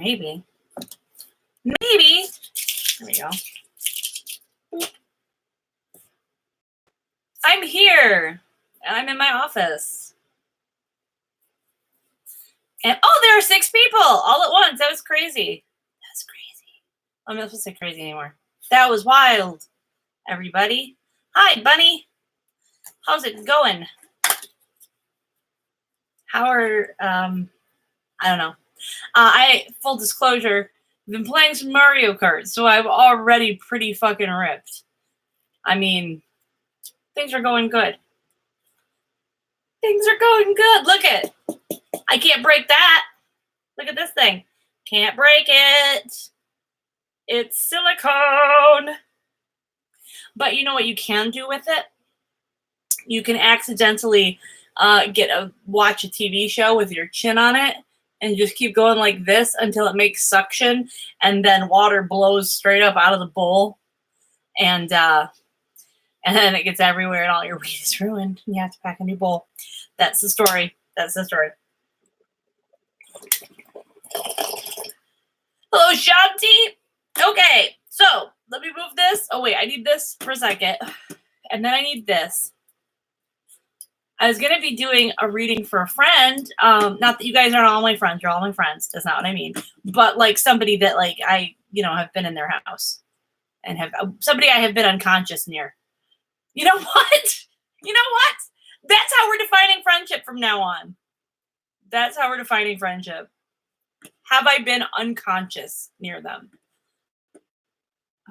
Maybe. Maybe. There we go. I'm here. I'm in my office. And oh, there are 6 people all at once. That was crazy. That's crazy. I'm not supposed to say crazy anymore. That was wild. Everybody. Hi, Bunny. How's it going? How are, I don't know. Full disclosure, I've been playing some Mario Kart, so I'm already pretty fucking ripped. I mean, things are going good. Things are going good. Look at it. I can't break that. Look at this thing. Can't break it. It's silicone. But you know what you can do with it? You can accidentally watch a TV show with your chin on it and just keep going like this until it makes suction, and then water blows straight up out of the bowl, and then it gets everywhere and all your weed is ruined and you have to pack a new bowl. That's the story. That's the story. Hello, Shanti. Okay, so let me move this. Oh, wait, I need this for a second. And then I need this. I was going to be doing a reading for a friend. Not that you guys aren't all my friends. You're all my friends. That's not what I mean. But like somebody that like I, have been in their house and somebody I have been unconscious near. You know what? You know what? That's how we're defining friendship from now on. That's how we're defining friendship. Have I been unconscious near them?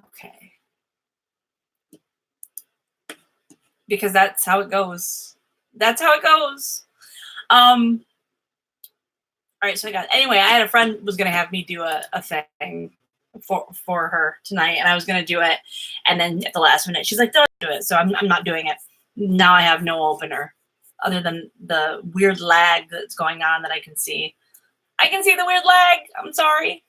Okay. Because that's how it goes. That's how it goes. All right, so anyway, I had a friend was going to have me do a thing for her tonight, and I was going to do it, and then at the last minute, she's like, don't do it, so I'm not doing it. Now I have no opener, other than the weird lag that's going on that I can see. I can see the weird lag. I'm sorry.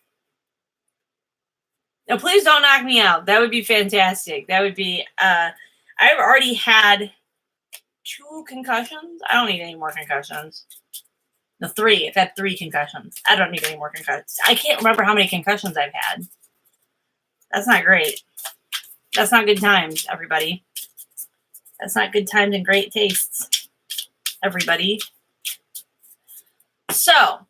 No, please don't knock me out. That would be fantastic. That would be, I've already had 2 concussions. I don't need any more concussions. No, 3. I've had 3 concussions. I don't need any more concussions. I can't remember how many concussions I've had. That's not great. That's not good times, everybody. That's not good times and great tastes, everybody. So,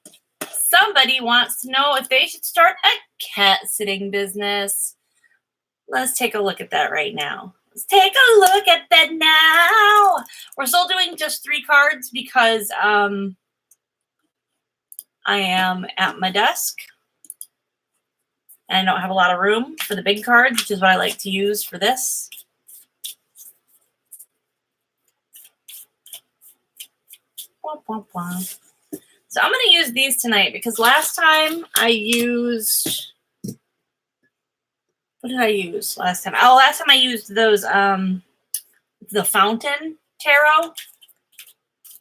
somebody wants to know if they should start a cat sitting business. Let's take a look at that right now. Let's take a look at that now. We're still doing just 3 cards because I am at my desk and I don't have a lot of room for the big cards, which is what I like to use for this. So I'm going to use these tonight because last time I used, what did I use last time? Oh, last time I used those, the Fountain Tarot,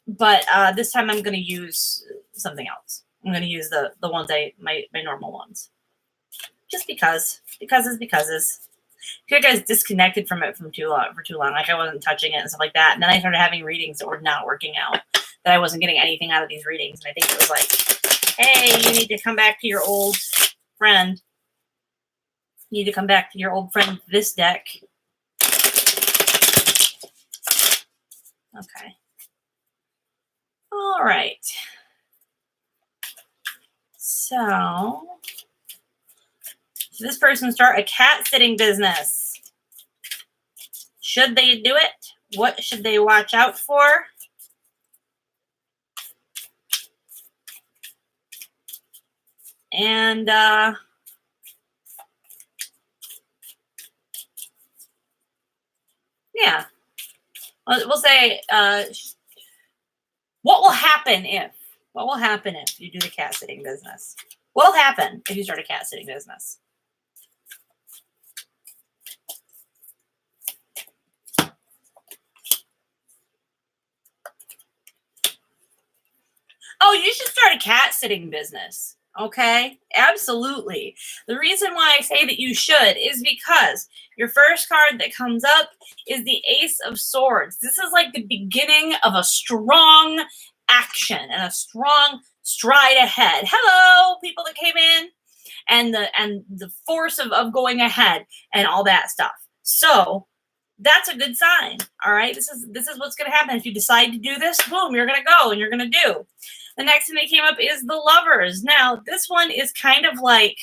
but this time I'm going to use something else. I'm going to use the ones my normal ones. Just because is. I feel like I was disconnected from it for too long. Like I wasn't touching it and stuff like that. And then I started having readings that were not working out. That I wasn't getting anything out of these readings. And I think it was like, hey, you need to come back to your old friend. You need to come back to your old friend this deck. Okay. All right. So this person start a cat sitting business. Should they do it? What should they watch out for? And yeah, we'll say what will happen if you do the cat sitting business? What will happen if you start a cat sitting business? Oh, you should start a cat sitting business. Okay, absolutely. The reason why I say that you should is because your first card that comes up is the Ace of Swords. This is like the beginning of a strong action and a strong stride ahead. Hello, people that came in. and the force of going ahead and all that stuff. So that's a good sign. All right. This is what's going to happen. If you decide to do this, boom, you're going to go and you're going to do. The next thing that came up is the Lovers. Now, this one is kind of like,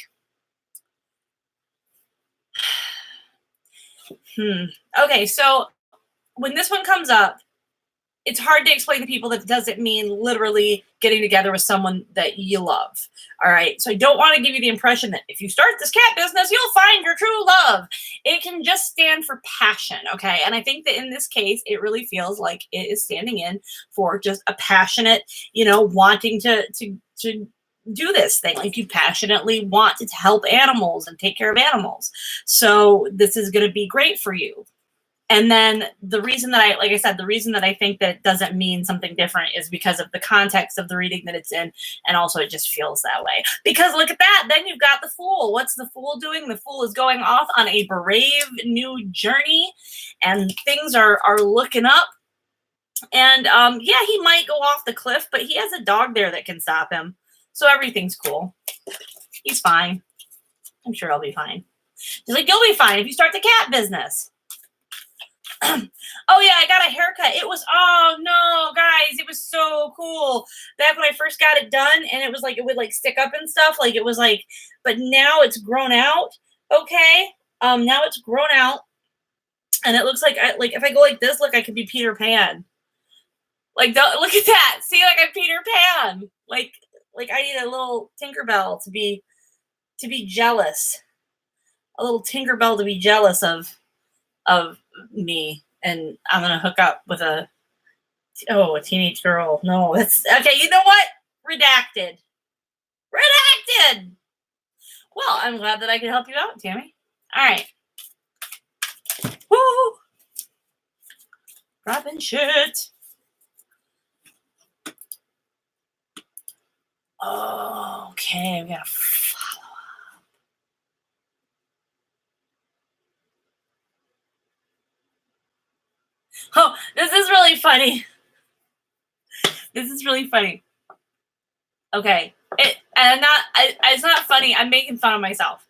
okay, so when this one comes up, it's hard to explain to people that it doesn't mean literally getting together with someone that you love. All right. So I don't want to give you the impression that if you start this cat business, you'll find your true love. It can just stand for passion. Okay. And I think that in this case, it really feels like it is standing in for just a passionate, wanting to do this thing. Like you passionately want to help animals and take care of animals. So this is going to be great for you. And then the reason that I think that it doesn't mean something different is because of the context of the reading that it's in. And also it just feels that way. Because look at that. Then you've got the Fool. What's the Fool doing? The Fool is going off on a brave new journey. And things are looking up. And yeah, he might go off the cliff, but he has a dog there that can stop him. So everything's cool. He's fine. I'm sure I'll be fine. He's like, you'll be fine if you start the cat business. Oh yeah, I got a haircut. Oh no, guys, it was so cool. Back when I first got it done, and it was like, it would like stick up and stuff. Like it was like, but now it's grown out. Okay. Now it's grown out. And it looks like if I go like this, look, I could be Peter Pan. Like, look at that. See, like I'm Peter Pan. Like I need a little Tinkerbell to be jealous. A little Tinkerbell to be jealous of me. And I'm gonna hook up with a teenage girl. No, that's okay. You know what? Redacted. Well, I'm glad that I could help you out, Tammy. All right. Woo! Dropping shit. Okay, we gotta follow up. Oh, this is really funny. Okay. It's not funny. I'm making fun of myself.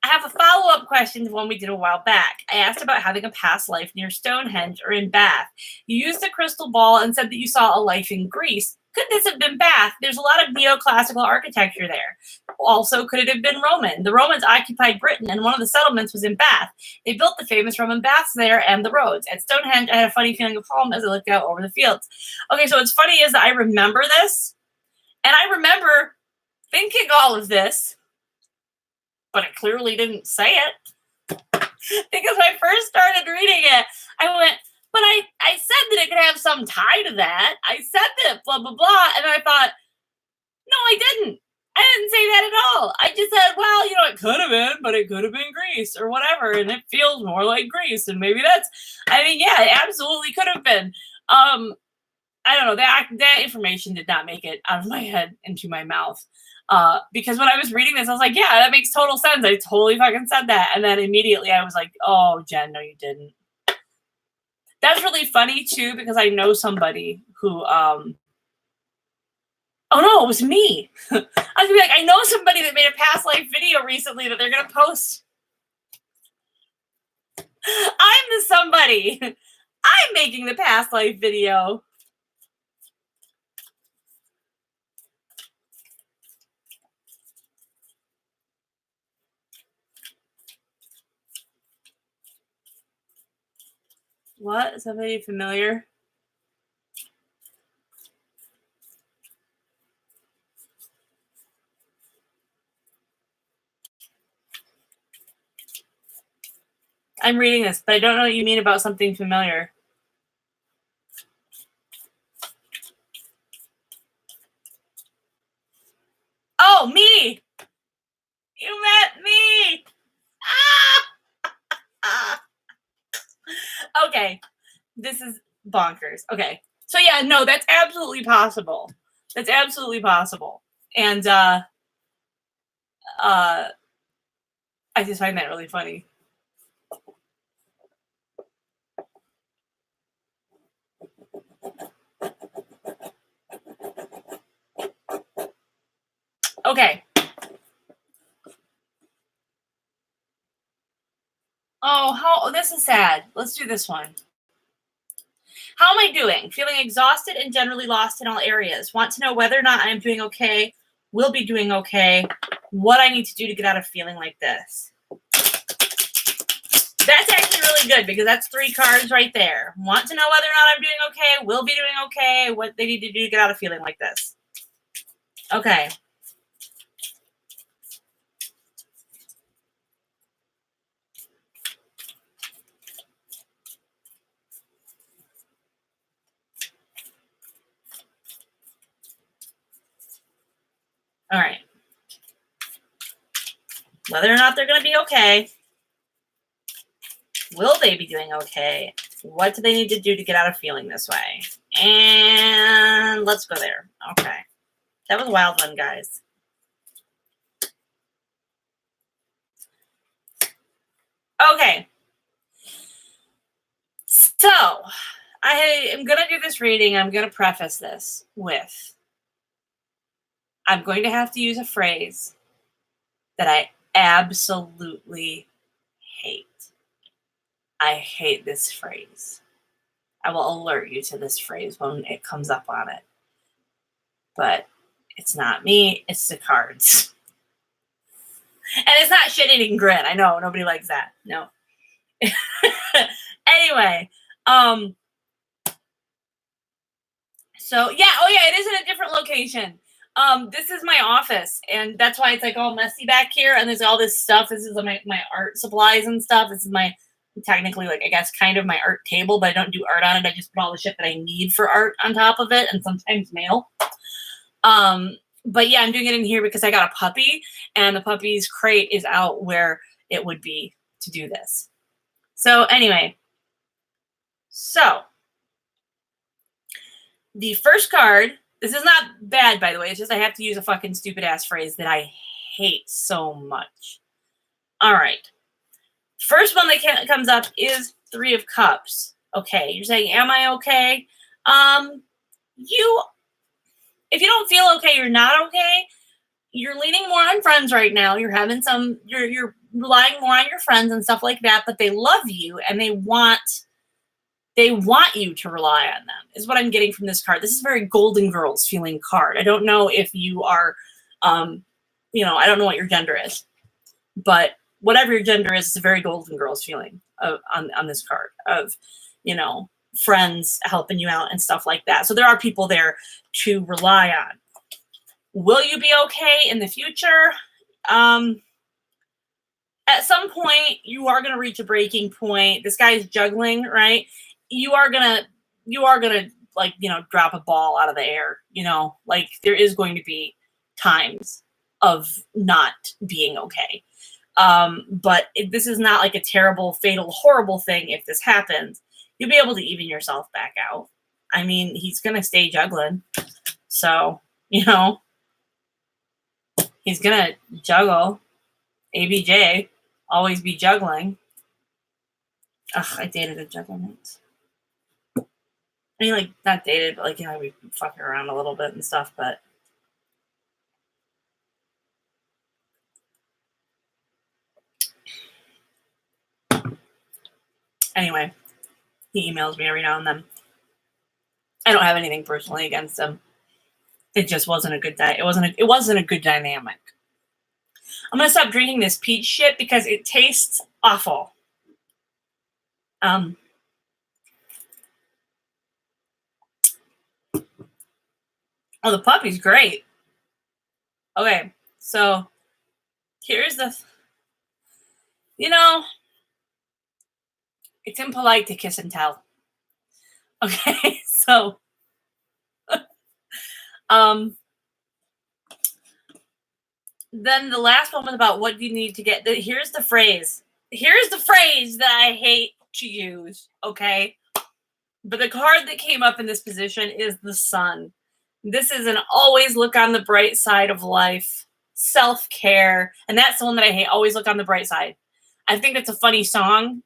I have a follow-up question to one we did a while back. I asked about having a past life near Stonehenge or in Bath. You used a crystal ball and said that you saw a life in Greece. Could this have been Bath? There's a lot of neoclassical architecture there. Also, could it have been Roman? The Romans occupied Britain, and one of the settlements was in Bath. They built the famous Roman baths there and the roads. At Stonehenge, I had a funny feeling of home as I looked out over the fields. Okay, so what's funny is that I remember this, and I remember thinking all of this, but I clearly didn't say it. Because when I first started reading it, I went, but I said that it could have some tie to that. I said that, blah, blah, blah. And I thought, no, I didn't. I didn't say that at all. I just said, well, it could have been, but it could have been Greece or whatever. And it feels more like Greece. And maybe yeah, it absolutely could have been. I don't know. That information did not make it out of my head into my mouth. Because when I was reading this, I was like, yeah, that makes total sense. I totally fucking said that. And then immediately I was like, oh, Jen, no, you didn't. That's really funny too, because I know somebody who, oh no, it was me. I was gonna be like, I know somebody that made a past life video recently that they're going to post. I'm the somebody. I'm making the past life video. What? Somebody familiar? I'm reading this, but I don't know what you mean about something familiar. Oh, me! You met me! Okay. This is bonkers. Okay. So yeah, no, that's absolutely possible. And I just find that really funny. Okay. Oh, this is sad. Let's do this one. How am I doing? Feeling exhausted and generally lost in all areas. Want to know whether or not I am doing okay, will be doing okay, what I need to do to get out of feeling like this. That's actually really good because that's 3 cards right there. Want to know whether or not I'm doing okay, will be doing okay, what they need to do to get out of feeling like this. Okay. All right. Whether or not they're going to be okay. Will they be doing okay? What do they need to do to get out of feeling this way? And let's go there. Okay. That was a wild one, guys. Okay. So, I am going to do this reading. I'm going to preface this with, I'm going to have to use a phrase that I absolutely hate. I hate this phrase. I will alert you to this phrase when it comes up on it. But it's not me, it's the cards. And it's not shit-eating grin. I know, nobody likes that. No. Anyway, so yeah, it is in a different location. This is my office, and that's why it's like all messy back here, and there's all this stuff. This is my art supplies and stuff. This is my, technically, like, I guess kind of my art table, but I don't do art on it. I just put all the shit that I need for art on top of it, and sometimes mail. But yeah, I'm doing it in here because I got a puppy, and the puppy's crate is out where it would be to do this. So anyway, so the first card, this is not bad, by the way. It's just I have to use a fucking stupid-ass phrase that I hate so much. All right. First one that comes up is 3 of Cups. Okay, you're saying, am I okay? If you don't feel okay, you're not okay. You're leaning more on friends right now. You're having you're relying more on your friends and stuff like that, but they love you and they want you to rely on them, is what I'm getting from this card. This is a very Golden Girls feeling card. I don't know if you are, I don't know what your gender is, but whatever your gender is, it's a very Golden Girls feeling on this card of, friends helping you out and stuff like that. So there are people there to rely on. Will you be okay in the future? At some point, you are going to reach a breaking point. This guy's juggling, right? You are gonna like, drop a ball out of the air, like there is going to be times of not being okay. But this is not like a terrible, fatal, horrible thing. If this happens, you'll be able to even yourself back out. I mean, he's going to stay juggling. So, he's going to juggle. ABJ, always be juggling. Ugh, I dated a juggling. I mean, like, not dated, but like, we fucking around a little bit and stuff, but. Anyway, he emails me every now and then. I don't have anything personally against him. It just wasn't a good it wasn't a good dynamic. I'm gonna stop drinking this peach shit because it tastes awful. Oh, the puppy's great. Okay, so here's the. It's impolite to kiss and tell. Okay, so then the last one was about what you need to get. Here's the phrase. Here's the phrase that I hate to use, okay? But the card that came up in this position is the Sun. This is an always look on the bright side of life, self-care, and that's the one that I hate, always look on the bright side. I think it's a funny song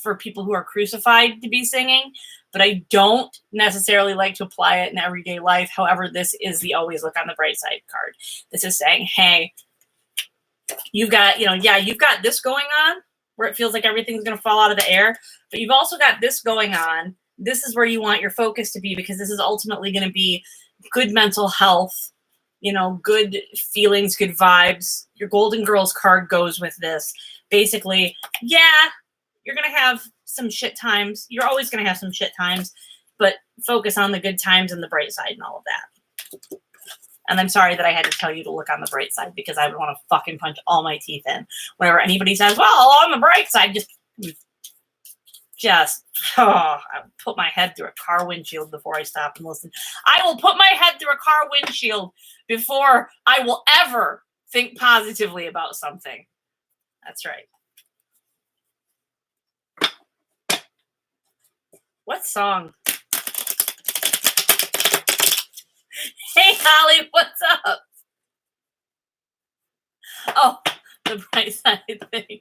for people who are crucified to be singing, but I don't necessarily like to apply it in everyday life. However, this is the always look on the bright side card. This is saying, hey, you've got, you've got this going on, where it feels like everything's going to fall out of the air. But you've also got this going on. This is where you want your focus to be, because this is ultimately going to be good mental health, good feelings, good vibes. Your Golden Girls card goes with this. Basically, yeah, you're going to have some shit times. You're always going to have some shit times, but focus on the good times and the bright side and all of that. And I'm sorry that I had to tell you to look on the bright side, because I would want to fucking punch all my teeth in whenever anybody says, well, on the bright side, I put my head through a car windshield before I stop and listen. I will put my head through a car windshield before I will ever think positively about something. That's right. What song? Hey, Holly, what's up? Oh, the bright side thing.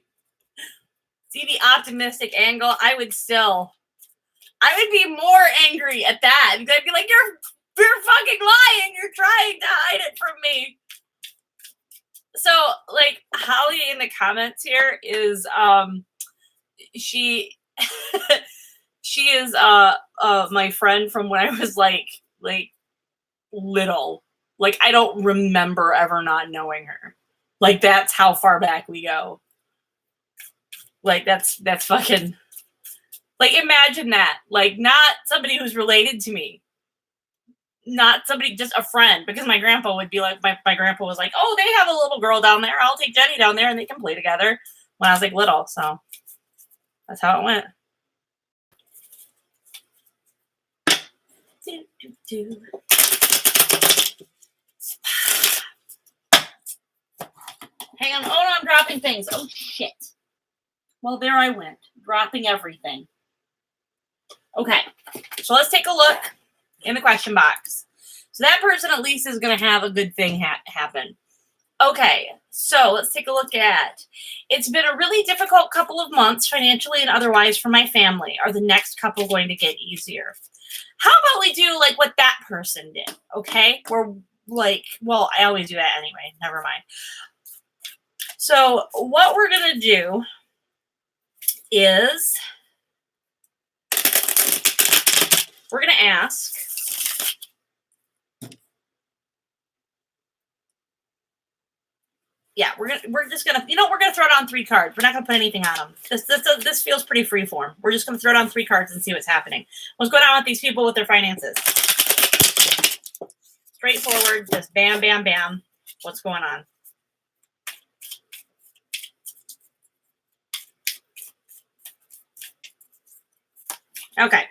See the optimistic angle? I would be more angry at that. I'd be like, you're fucking lying. You're trying to hide it from me. So, like, Holly in the comments here is, she is, my friend from when I was like little. Like, I don't remember ever not knowing her. Like, that's how far back we go. Like, that's fucking, like, imagine that. Like, not somebody who's related to me. Not somebody, just a friend. Because my grandpa would be like, my grandpa was like, oh, they have a little girl down there. I'll take Jenny down there and they can play together. When I was like little. So, that's how it went. Hang on. Oh, no, I'm dropping things. Oh, shit. Well, there I went. Dropping everything. Okay. So let's take a look in the question box. So that person at least is going to have a good thing happen. Okay. So let's take a look at, it's been a really difficult couple of months financially and otherwise for my family. Are the next couple going to get easier? How about we do like what that person did? Okay. We're like, well, I always do that anyway. Never mind. So what we're going to do is we're going to ask, yeah, we're just gonna, we're gonna throw it on 3 cards. We're not gonna put anything on them. This feels pretty freeform. We're just gonna throw it on 3 cards and see what's happening. What's going on with these people with their finances? Straightforward, just bam, bam, bam. What's going on? Okay.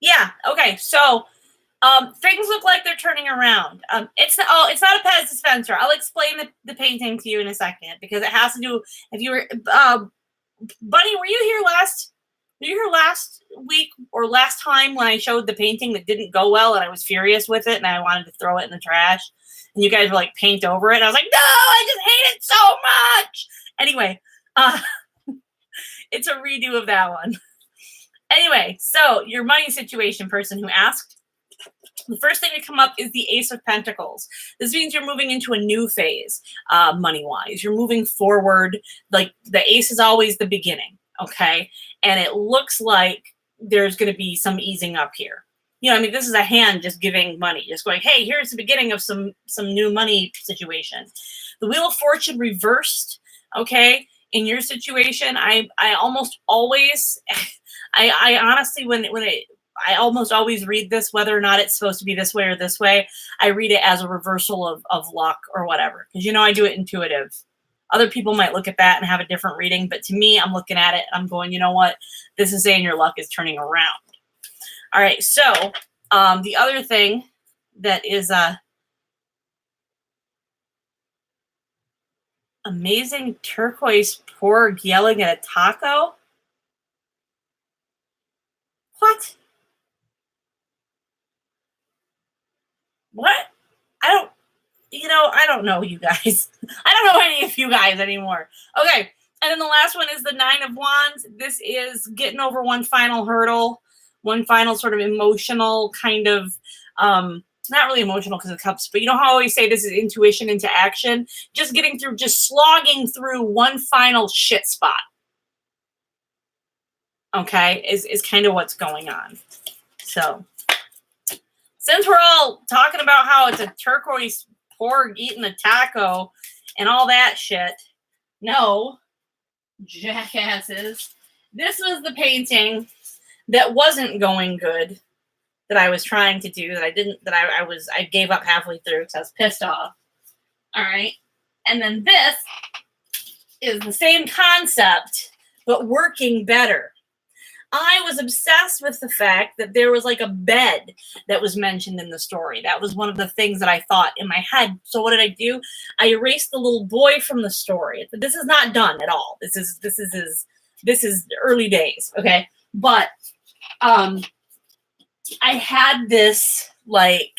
Yeah. Okay. So, things look like they're turning around. It's not a Pez dispenser. I'll explain the painting to you in a second, because it has to do, if you were, Bunny, were you here last week or last time when I showed the painting that didn't go well and I was furious with it and I wanted to throw it in the trash and you guys were like paint over it? And I was like, no, I just hate it so much. Anyway, it's a redo of that one. Anyway, so your money situation person who asked, the first thing to come up is the Ace of Pentacles. This means you're moving into a new phase, money-wise. You're moving forward. Like, the Ace is always the beginning, okay? And it looks like there's going to be some easing up here. This is a hand just giving money, just going, hey, here's the beginning of some new money situation. The Wheel of Fortune reversed, okay? In your situation, I almost always, I honestly, I almost always read this, whether or not it's supposed to be this way or this way. I read it as a reversal of luck or whatever. Because, I do it intuitive. Other people might look at that and have a different reading. But to me, I'm looking at it and I'm going, you know what? This is saying your luck is turning around. All right. So the other thing that is amazing turquoise porg yelling at a taco. What? What? I don't know, you guys. I don't know any of you guys anymore. Okay. And then the last one is the 9 of Wands. This is getting over one final hurdle, one final sort of emotional kind of it's not really emotional because of cups, but you know how I always say this is intuition into action? Just getting through, just slogging through one final shit spot. Okay, is kind of what's going on. So, since we're all talking about how it's a turquoise porg eating a taco and all that shit, no, jackasses, this was the painting that wasn't going good, that I was trying to do, that I didn't, that I gave up halfway through because I was pissed off. All right. And then this is the same concept, but working better. I was obsessed with the fact that there was like a bed that was mentioned in the story. That was one of the things that I thought in my head. So what did I do? I erased the little boy from the story. This is not done at all. This is early days. Okay. But, I had this, like,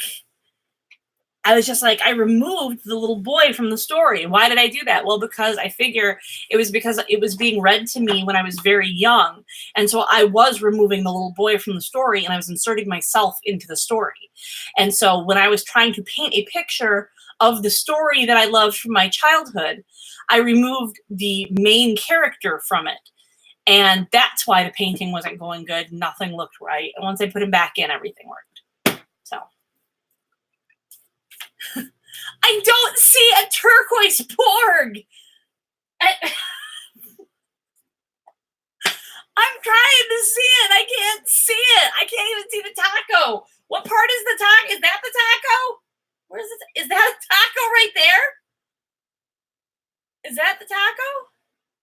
I was just like, I removed the little boy from the story. Why did I do that? Well, because I figure because it was being read to me when I was very young. And so I was removing the little boy from the story and I was inserting myself into the story. And so when I was trying to paint a picture of the story that I loved from my childhood, I removed the main character from it. And that's why the painting wasn't going good. Nothing looked right. And once I put him back in, everything worked. So I don't see a turquoise porg. I'm trying to see it. I can't see it. I can't even see the taco. What part is the taco? Is that the taco? Where is it? Is that a taco right there? Is that the taco?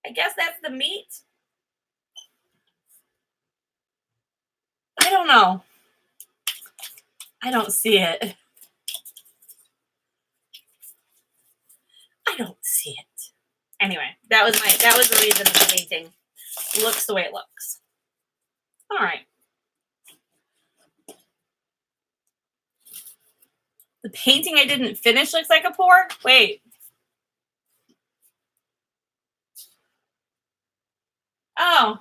I guess that's the meat. I don't know. I don't see it. I don't see it. Anyway, that was the reason the painting looks the way it looks. All right. The painting I didn't finish looks like a porg? Wait. Oh.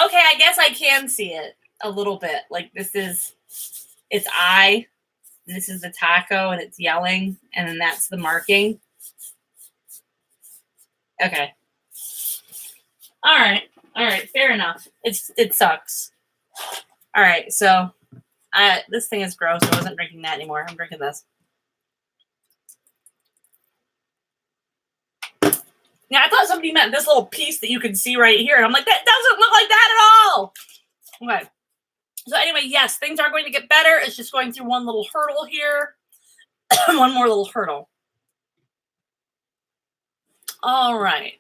Okay, I guess I can see it a little bit. Like this is its eye, and this is the taco, and it's yelling, and then that's the marking. Okay. All right. Fair enough. It sucks. All right. So, this thing is gross. I wasn't drinking that anymore. I'm drinking this. Yeah, I thought somebody meant this little piece that you can see right here, and I'm like, that doesn't look like that at all. Okay. So anyway, yes, things are going to get better. It's just going through one little hurdle here. One more little hurdle. All right.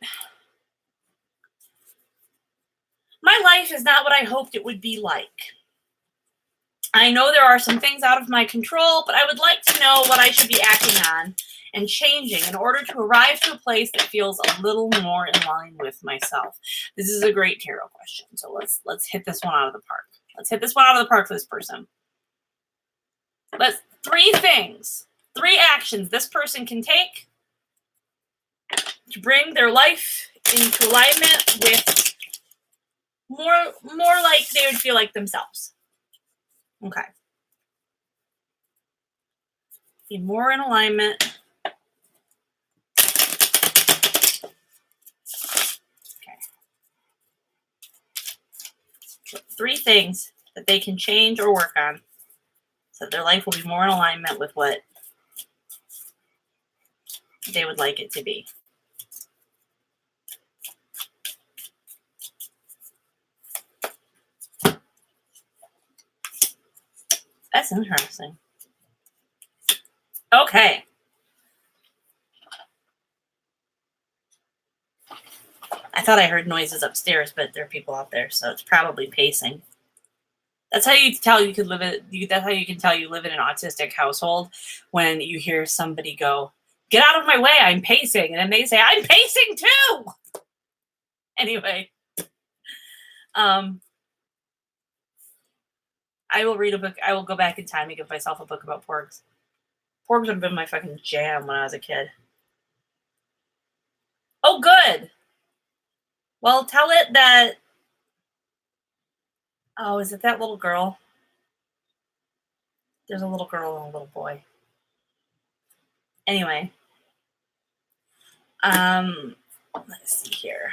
My life is not what I hoped it would be like. I know there are some things out of my control, but I would like to know what I should be acting on and changing in order to arrive to a place that feels a little more in line with myself. This is a great tarot question. So let's hit this one out of the park. Let's hit this one out of the park for this person. Three things, 3 actions this person can take to bring their life into alignment with more like they would feel like themselves. Okay. Be more in alignment. Okay. 3 things that they can change or work on so that their life will be more in alignment with what they would like it to be. That's interesting. Okay. I thought I heard noises upstairs, but there are people out there, so it's probably pacing. That's how you tell you could live it. That's how you can tell you live in an autistic household when you hear somebody go, "Get out of my way! I'm pacing," and then they say, "I'm pacing too." Anyway, I will read a book. I will go back in time and give myself a book about porgs. Porgs would have been my fucking jam when I was a kid. Oh, good. Well, tell it that. Oh, is it that little girl? There's a little girl and a little boy. Anyway. Let's see here.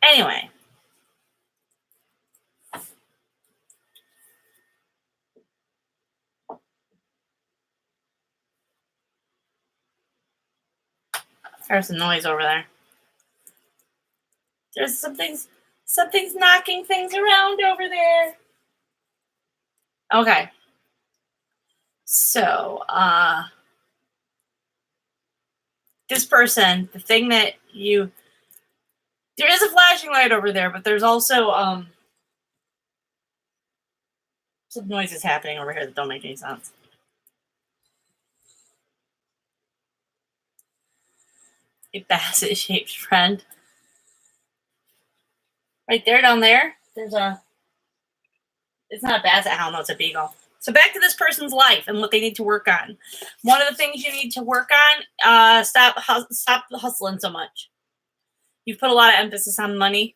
Anyway. There's some noise over there. There's something's knocking things around over there. Okay. So, this person, the thing that there is a flashing light over there, but there's also, some noises happening over here that don't make any sense. A basset-shaped friend. Right there, down there, there's it's not a basset hound, no, it's a beagle. So back to this person's life and what they need to work on. One of the things you need to work on, stop hustling so much. You've put a lot of emphasis on money,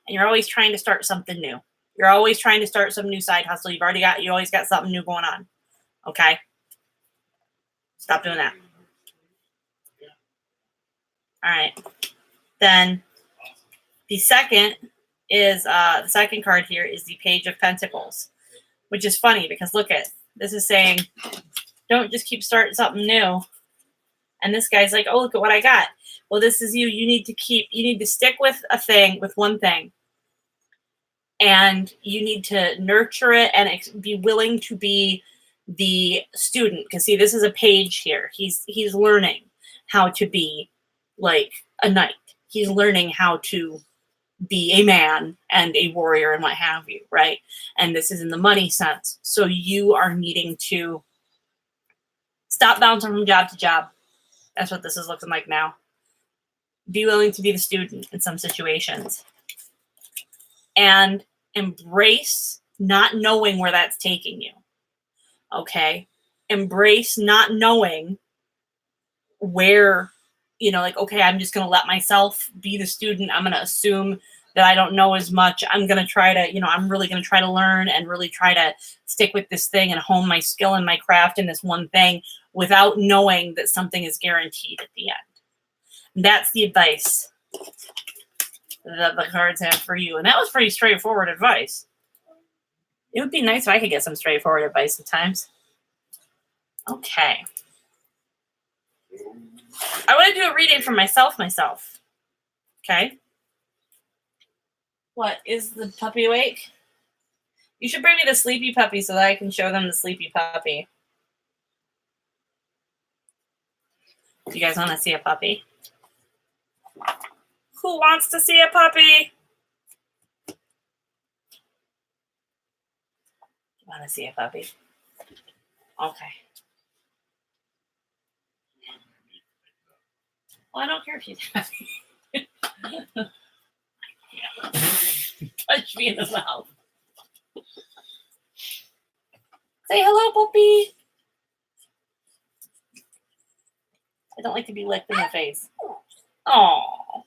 and you're always trying to start something new. You're always trying to start some new side hustle. You always got something new going on. Okay? Stop doing that. All right. Then the second card here is the Page of Pentacles, which is funny because look at this is saying, don't just keep starting something new. And this guy's like, oh, look at what I got. Well, this is you. You need to stick with with one thing. And you need to nurture it and be willing to be the student. Because see, this is a page here. He's learning how to be like a knight. He's learning how to be a man and a warrior and what have you, right? And this is in the money sense. So you are needing to stop bouncing from job to job. That's what this is looking like now. Be willing to be the student in some situations. And embrace not knowing where that's taking you. Okay? Embrace not knowing where, like, okay, I'm just going to let myself be the student. I'm going to assume that I don't know as much. I'm going to try to, I'm really going to try to learn and really try to stick with this thing and hone my skill and my craft in this one thing without knowing that something is guaranteed at the end. And that's the advice that the cards have for you. And that was pretty straightforward advice. It would be nice if I could get some straightforward advice at times. Okay. I want to do a reading for myself. Okay. What, is the puppy awake? You should bring me the sleepy puppy so that I can show them the sleepy puppy. Do you guys want to see a puppy? Who wants to see a puppy? You want to see a puppy? Okay. Well, I don't care if you do. Punch me in the mouth. Say hello, puppy. I don't like to be licked in the face. Oh,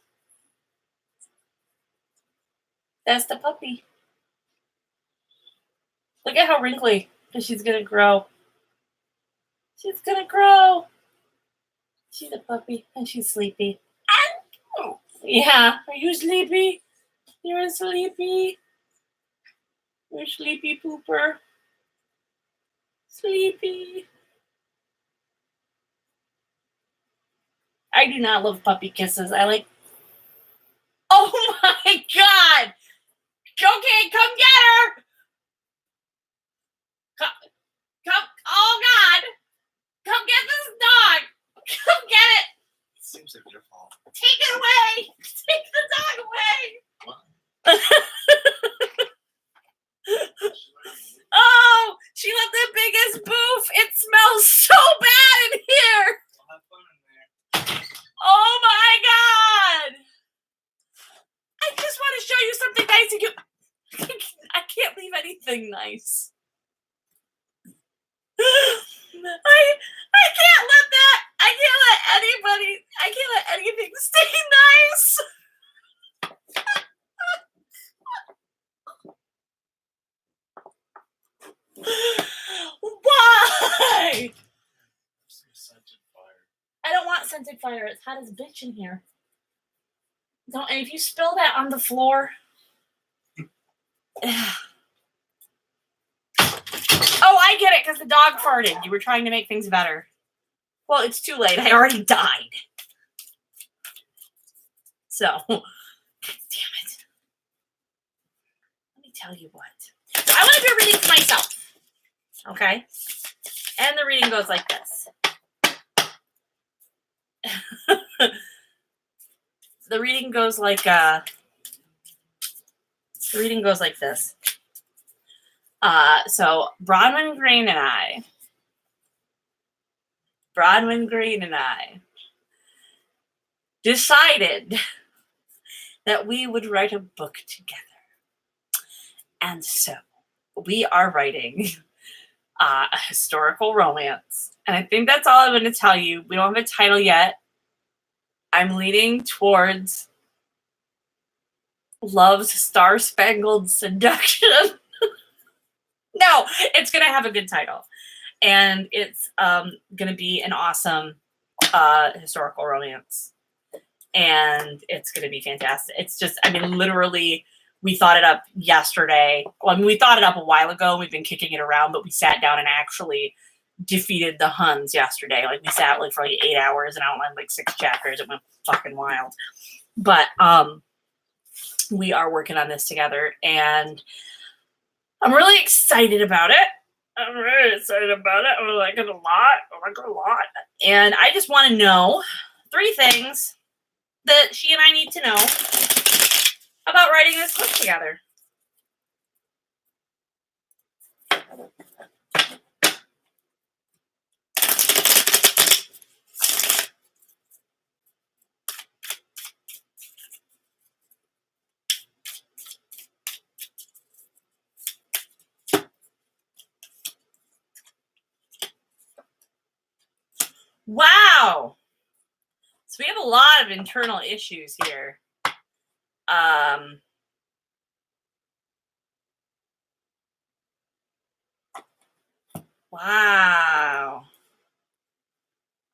that's the puppy. Look at how wrinkly, because she's gonna grow. She's gonna grow. She's a puppy, and she's sleepy. Yeah, are you sleepy? You're sleepy. You're sleepy pooper. Sleepy. I do not love puppy kisses. I like. Oh my God! Okay, come get her! Come! Oh God! Come get this dog! Come get it! It seems like your fault. Take it away! Take the dog away! What? Oh, she left the biggest boof. It smells so bad in here. I'll have fun in there. Oh my God. I just want to show you something nice. I can't leave anything nice. I can't let that. I can't let anything stay nice. humidifier. It's hot as a bitch in here. Don't, and if you spill that on the floor. Oh, I get it, because the dog farted. You were trying to make things better. Well, it's too late. I already died. So, God damn it. Let me tell you what. So I want to do a reading for myself. Okay? And the reading goes like this. The reading goes like this. So Bronwyn Green and I decided that we would write a book together. And so we are writing a historical romance. And I think that's all I'm going to tell you. We don't have a title yet. I'm leaning towards Love's Star-Spangled Seduction. No, it's going to have a good title. And it's going to be an awesome historical romance. And it's going to be fantastic. It's just, I mean, literally, we thought it up yesterday. Well, I mean, we thought it up a while ago. We've been kicking it around, but we sat down and actually defeated the Huns yesterday. Like, we sat like for like 8 hours and outlined like 6 chapters. It went fucking wild. But we are working on this together, and I'm really excited about it. I'm really excited about it. I like it a lot. And I just want to know 3 things that she and I need to know about writing this book together. Wow. So we have a lot of internal issues here. Wow.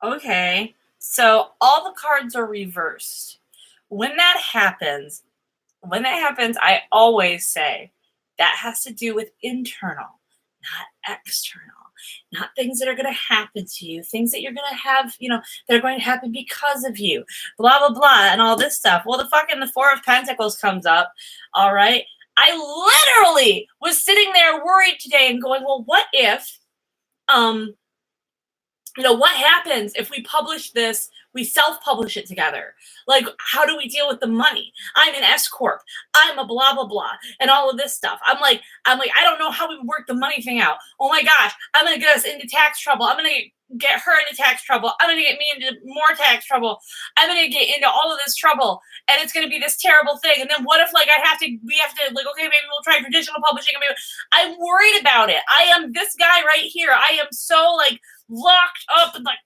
Okay. So all the cards are reversed. When that happens, I always say that has to do with internal, not external. Not things that are going to happen to you, things that you're going to have, that are going to happen because of you, blah, blah, blah, and all this stuff. Well, the 4 of Pentacles comes up, all right? I literally was sitting there worried today and going, well, what if, what happens if we publish this, we self-publish it together? Like, how do we deal with the money? I'm an S Corp. I'm a blah, blah, blah, and all of this stuff. I'm like, I don't know how we work the money thing out. Oh my gosh, I'm going to get us into tax trouble. I'm going to get her into tax trouble. I'm going to get me into more tax trouble. I'm going to get into all of this trouble, and it's going to be this terrible thing. And then what if, like, we have to, like, okay, maybe we'll try traditional publishing. I'm worried about it. I am this guy right here. I am so, like, locked up and like,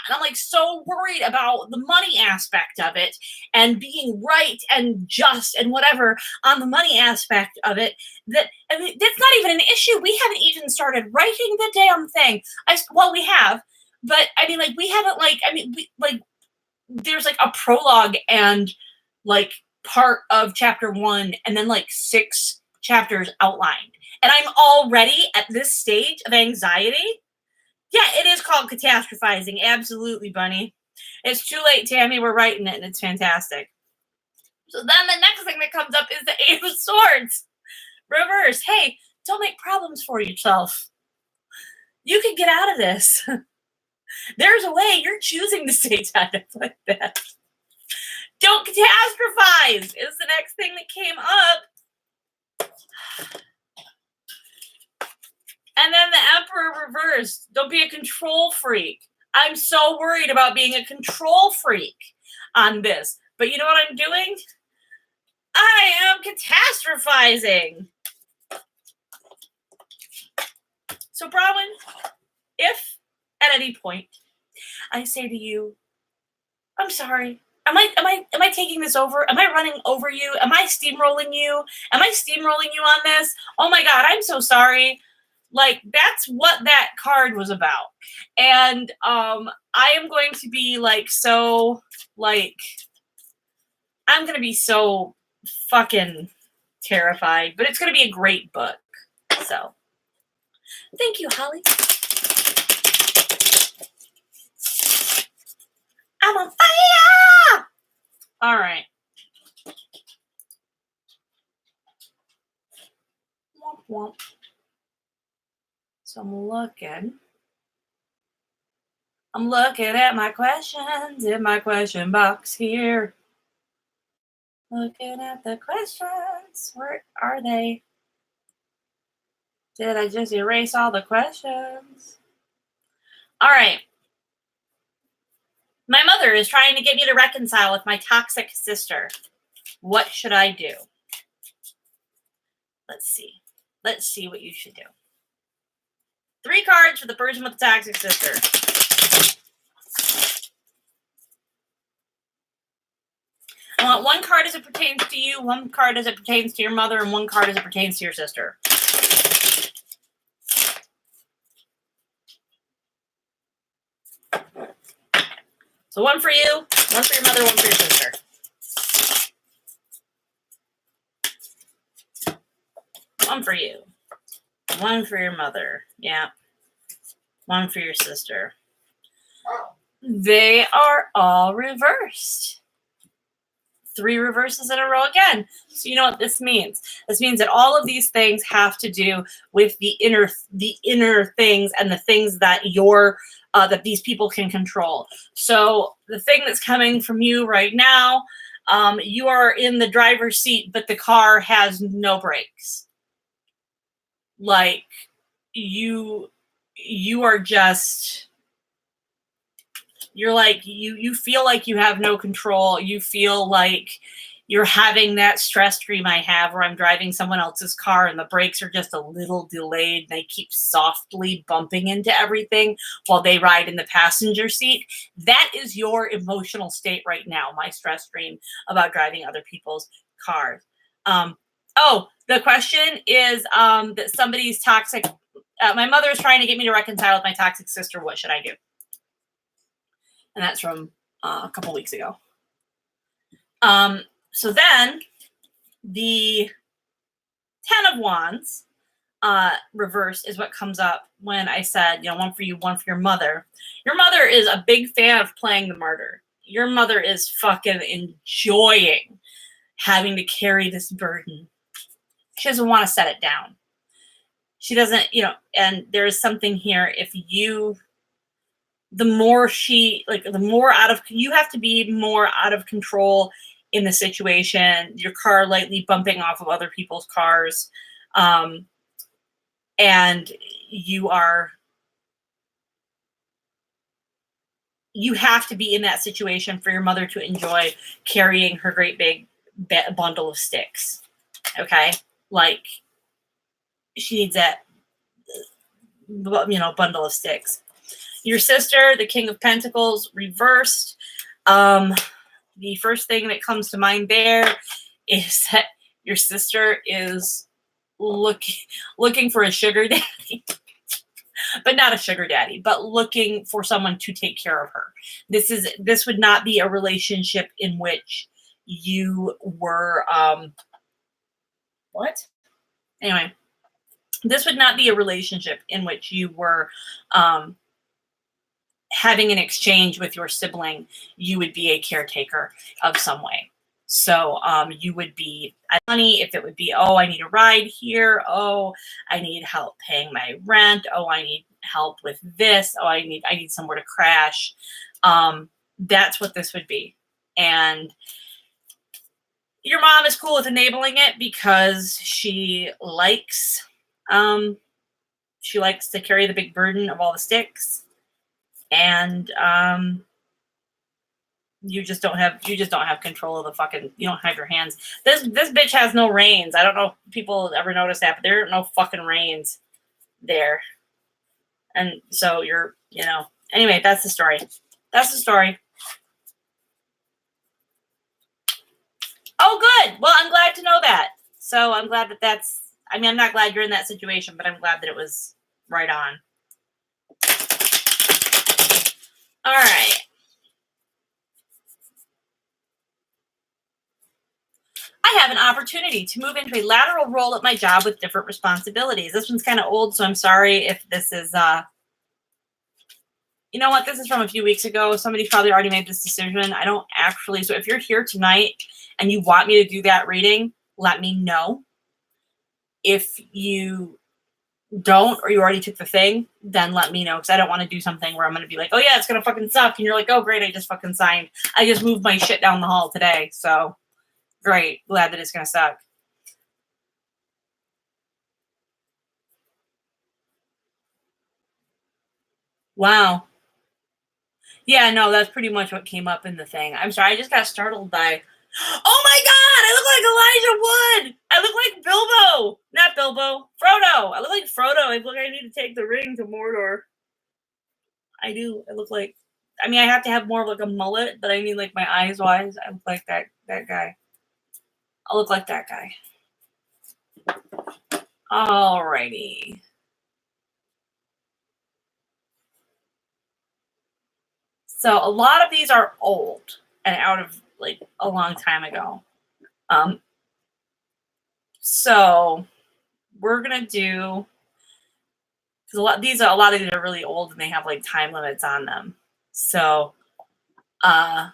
and I'm like so worried about the money aspect of it and being right and just and whatever on the money aspect of it that, I mean, that's not even an issue. We haven't even started writing the damn thing. We have, but I mean, like, we haven't, like, I mean, there's like a prologue and like part of chapter 1 and then like 6 chapters outlined. And I'm already at this stage of anxiety. Yeah, it is called catastrophizing. Absolutely, Bunny. It's too late, Tammy. We're writing it, and it's fantastic. So then the next thing that comes up is the 8 of Swords. Reverse. Hey, don't make problems for yourself. You can get out of this. There's a way. You're choosing to stay tied up like that. Don't catastrophize is the next thing that came up. And then the Emperor reversed. Don't be a control freak. I'm so worried about being a control freak on this. But you know what I'm doing? I am catastrophizing. So, Bronwyn, if at any point I say to you, I'm sorry. Am I taking this over? Am I running over you? Am I steamrolling you? Am I steamrolling you on this? Oh my God, I'm so sorry. Like, that's what that card was about. And I am going to be like, so, like, I'm going to be so fucking terrified, but it's going to be a great book. So, thank you, Holly. I'm on fire! All right. Womp womp. So I'm looking at my questions in my question box here. Looking at the questions. Where are they? Did I just erase all the questions? All right. My mother is trying to get me to reconcile with my toxic sister. What should I do? Let's see. Let's see what you should do. 3 cards for the person with the toxic sister. I want 1 card as it pertains to you, 1 card as it pertains to your mother, and 1 card as it pertains to your sister. So 1 for you, 1 for your mother, 1 for your sister. One for you. 1 for your mother. Yeah. 1 for your sister. They are all reversed. 3 reverses in a row again. So you know what this means? This means that all of these things have to do with the inner things and the things that that these people can control. So the thing that's coming from you right now, you are in the driver's seat, but the car has no brakes. Like, you are just, you're like, you feel like you have no control. You feel like you're having that stress dream I have where I'm driving someone else's car and the brakes are just a little delayed. They keep softly bumping into everything while they ride in the passenger seat. That is your emotional state right now, my stress dream about driving other people's cars. Oh, the question is that somebody's toxic. My mother is trying to get me to reconcile with my toxic sister. What should I do? And that's from a couple weeks ago. So then the 10 of Wands reversed is what comes up when I said, 1 for you, 1 for your mother. Your mother is a big fan of playing the martyr. Your mother is fucking enjoying having to carry this burden. She doesn't want to set it down. She doesn't, and there's something here. The more you have to be more out of control in the situation, your car lightly bumping off of other people's cars. And you have to be in that situation for your mother to enjoy carrying her great big bundle of sticks. Okay. Like, she needs that, bundle of sticks. Your sister, the King of Pentacles, reversed. The first thing that comes to mind there is that your sister is looking for a sugar daddy, but not a sugar daddy, but looking for someone to take care of her. This would not be a relationship in which you were, what? Anyway, this would not be a relationship in which you were, having an exchange with your sibling. You would be a caretaker of some way. So you would be money if it would be, oh, I need a ride here. Oh, I need help paying my rent. Oh, I need help with this. Oh, I need somewhere to crash. That's what this would be. And your mom is cool with enabling it because she likes to carry the big burden of all the sticks. And you just don't have control of the fucking, you don't have your hands. This bitch has no reins. I don't know if people ever notice that, but there are no fucking reins there. And so you're, anyway, that's the story. Oh, good. Well, I'm glad to know that. So I'm glad I'm not glad you're in that situation, but I'm glad that it was Right on. All right. I have an opportunity to move into a lateral role at my job with different responsibilities. This one's kind of old, so I'm sorry if this is, you know what? This is from a few weeks ago. Somebody's probably already made this decision. I don't actually. So if you're here tonight and you want me to do that reading, let me know. If you don't, or you already took the thing, then let me know, because I don't want to do something where I'm going to be like, oh yeah, it's going to fucking suck. And you're like, oh great, I just fucking signed. I just moved my shit down the hall today. So great. Glad that it's going to suck. Wow. Yeah, no, that's pretty much what came up in the thing. I'm sorry, I just got startled by, oh my God, I look like Elijah Wood. I look like Bilbo. Not Bilbo, Frodo. I look like Frodo. I look like I need to take the ring to Mordor. I do. I look like, I mean, I have to have more of like a mullet, but I mean like my eyes wise. I look like that guy. I look like that guy. Alrighty. So a lot of these are old and out of like a long time ago. So we're gonna do, because a lot of these are really old and they have like time limits on them. So yeah.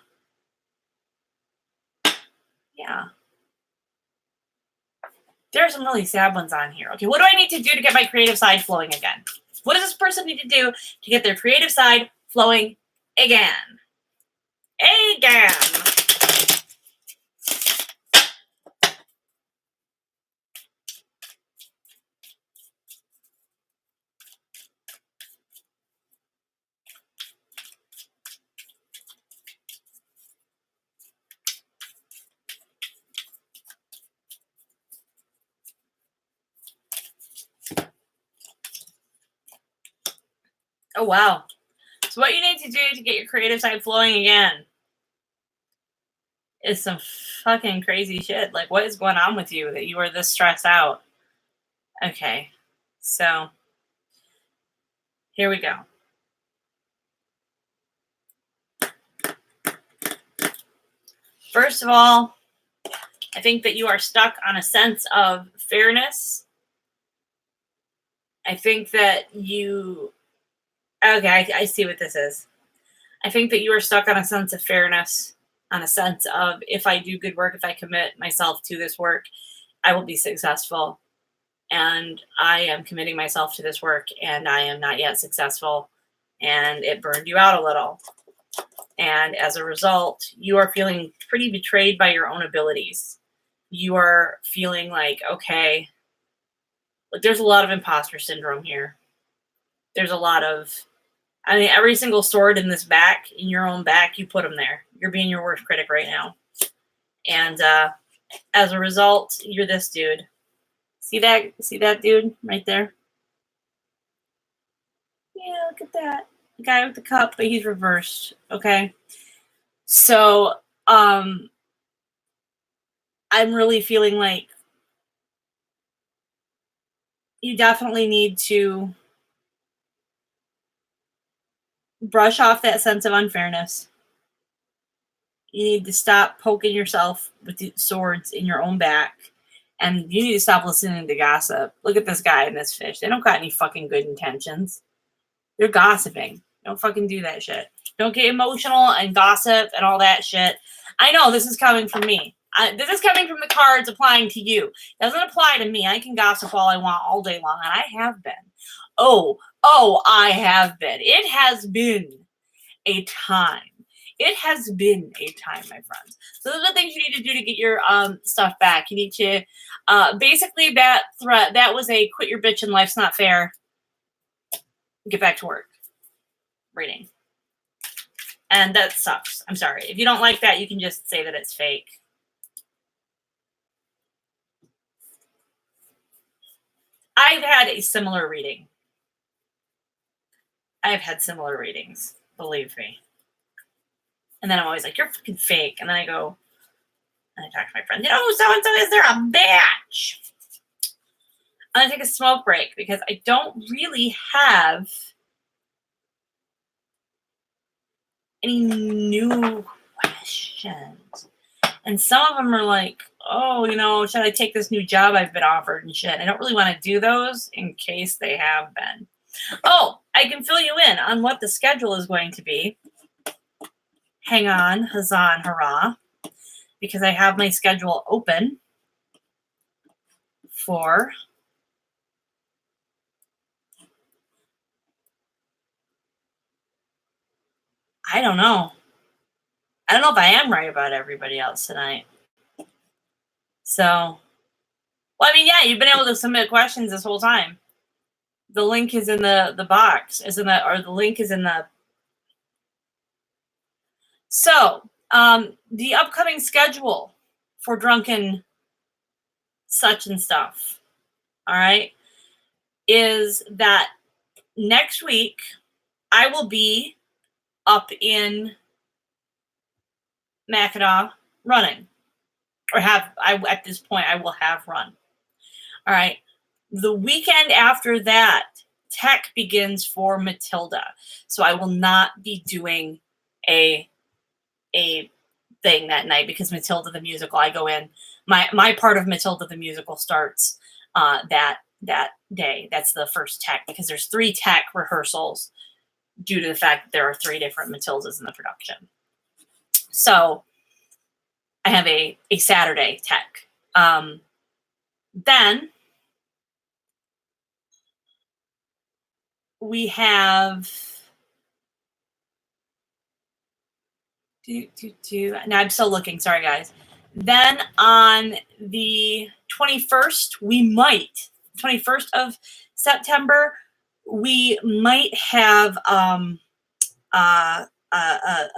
There are some really sad ones on here. Okay, what do I need to do to get my creative side flowing again? What does this person need to do to get their creative side flowing again? Again. Oh, wow. So what you need to do to get your creative side flowing again is some fucking crazy shit. Like, what is going on with you that you are this stressed out? Okay. So here we go. First of all, I think that you are stuck on a sense of fairness. I think that you... Okay, I see what this is. I think that you are stuck on a sense of fairness, on a sense of, if I do good work, if I commit myself to this work, I will be successful. And I am committing myself to this work, and I am not yet successful. And it burned you out a little. And as a result, you are feeling pretty betrayed by your own abilities. You are feeling like, okay, look, there's a lot of imposter syndrome here. There's a lot of, I mean, every single sword in this back, in your own back, you put them there. You're being your worst critic right now. And as a result, you're this dude. See that? See that dude right there? Yeah, look at that. The guy with the cup, but he's reversed. Okay. So, I'm really feeling like you definitely need to brush off that sense of unfairness. You need to stop poking yourself with the swords in your own back. And you need to stop listening to gossip. Look at this guy and this fish. They don't got any fucking good intentions. They're gossiping. Don't fucking do that shit. Don't get emotional and gossip and all that shit. I know this is coming from me. This is coming from the cards applying to you. It doesn't apply to me. I can gossip all I want all day long, and I have been. Oh, I have been. It has been a time. It has been a time, my friends. So those are the things you need to do to get your stuff back. You need to, basically that threat, that was a quit your bitch and life's not fair. Get back to work. Reading. And that sucks. I'm sorry. If you don't like that, you can just say that it's fake. I've had a similar reading. I've had similar readings, believe me. And then I'm always like, you're fucking fake. And then I go, and I talk to my friend, so-and-so, is there a batch? I'm going to take a smoke break because I don't really have any new questions. And some of them are like, oh, should I take this new job I've been offered and shit? I don't really want to do those in case they have been. Oh, I can fill you in on what the schedule is going to be. Hang on, huzzah and hurrah, because I have my schedule open for I don't know. I don't know if I am right about everybody else tonight. So, well, I mean, yeah, you've been able to submit questions this whole time. The link is in the box, the link is in the. So, the upcoming schedule for Drunken Such and Stuff, all right, is that next week I will be up in Mackinac running, or at this point I will have run. All right. The weekend after that, tech begins for Matilda. So I will not be doing a thing that night because Matilda the musical, I go in. My part of Matilda the musical starts that day. That's the first tech because there's 3 tech rehearsals due to the fact that there are 3 different Matildas in the production. So I have a Saturday tech. Then we have now I'm still looking, sorry guys. Then on the 21st, 21st of September, we might have a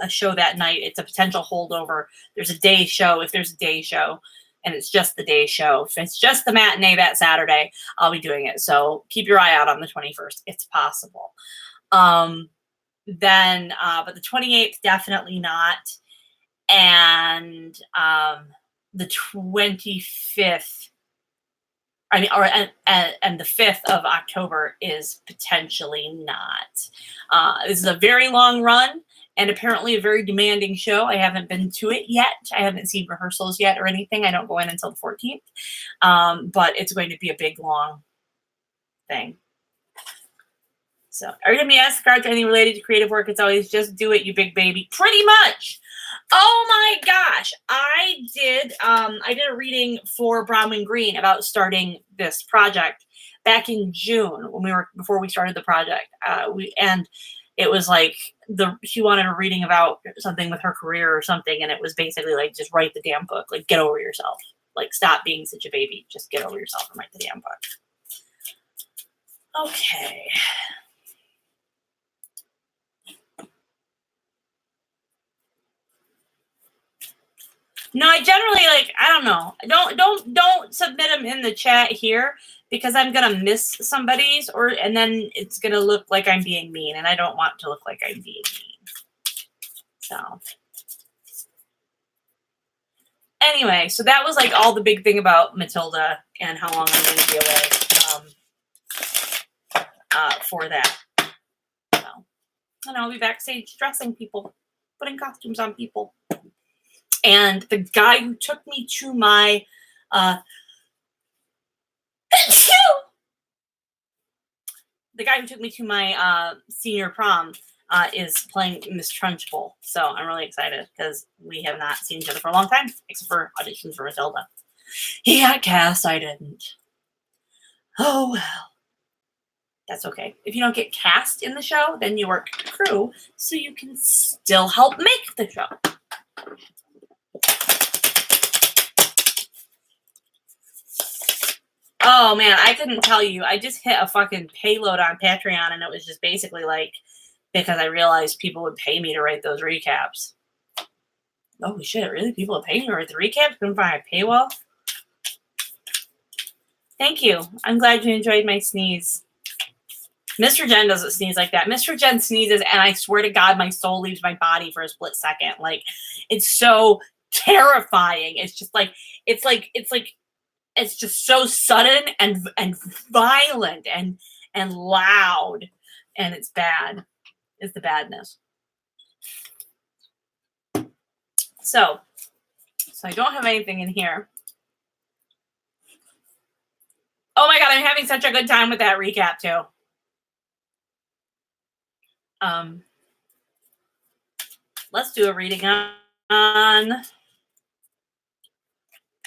show that night. It's a potential holdover. There's a day show. If there's a day show and it's just the day show, if it's just the matinee that Saturday, I'll be doing it. So keep your eye out on the 21st. It's possible. Then, but the 28th, definitely not. And the 25th, and the 5th of October is potentially not. This is a very long run and apparently a very demanding show. I haven't been to it yet. I haven't seen rehearsals yet or anything. I don't go in until the 14th. But it's going to be a big, long thing. So, are you going to be asked to anything related to creative work? It's always just do it, you big baby. Pretty much. Oh my gosh. I did a reading for Bronwyn Green about starting this project back in June before we started the project. And it was like she wanted a reading about something with her career or something. And it was basically like, just write the damn book. Like, get over yourself. Like, stop being such a baby. Just get over yourself and write the damn book. Okay. No, I generally I don't know. Don't submit them in the chat here because I'm gonna miss somebody's and then it's gonna look like I'm being mean, and I don't want to look like I'm being mean. So anyway, so that was like all the big thing about Matilda and how long I'm gonna be away for that. So and I'll be backstage dressing people, putting costumes on people. And the guy who took me to my senior prom is playing Miss Trunchbull. So I'm really excited because we have not seen each other for a long time, except for auditions for Matilda. He got cast, I didn't. Oh well. That's okay. If you don't get cast in the show, then you work crew, so you can still help make the show. Oh man, I couldn't tell you. I just hit a fucking payload on Patreon, and it was just basically like because I realized people would pay me to write those recaps. Oh shit, really? People would pay me to write the recaps? Couldn't find a paywall? Thank you. I'm glad you enjoyed my sneeze. Mr. Jen doesn't sneeze like that. Mr. Jen sneezes, and I swear to God, my soul leaves my body for a split second. Like, it's so terrifying. It's just like, it's like it's just so sudden and violent and loud, and it's bad. It's the badness. So I don't have anything in here. Oh my God, I'm having such a good time with that recap too. Let's do a reading on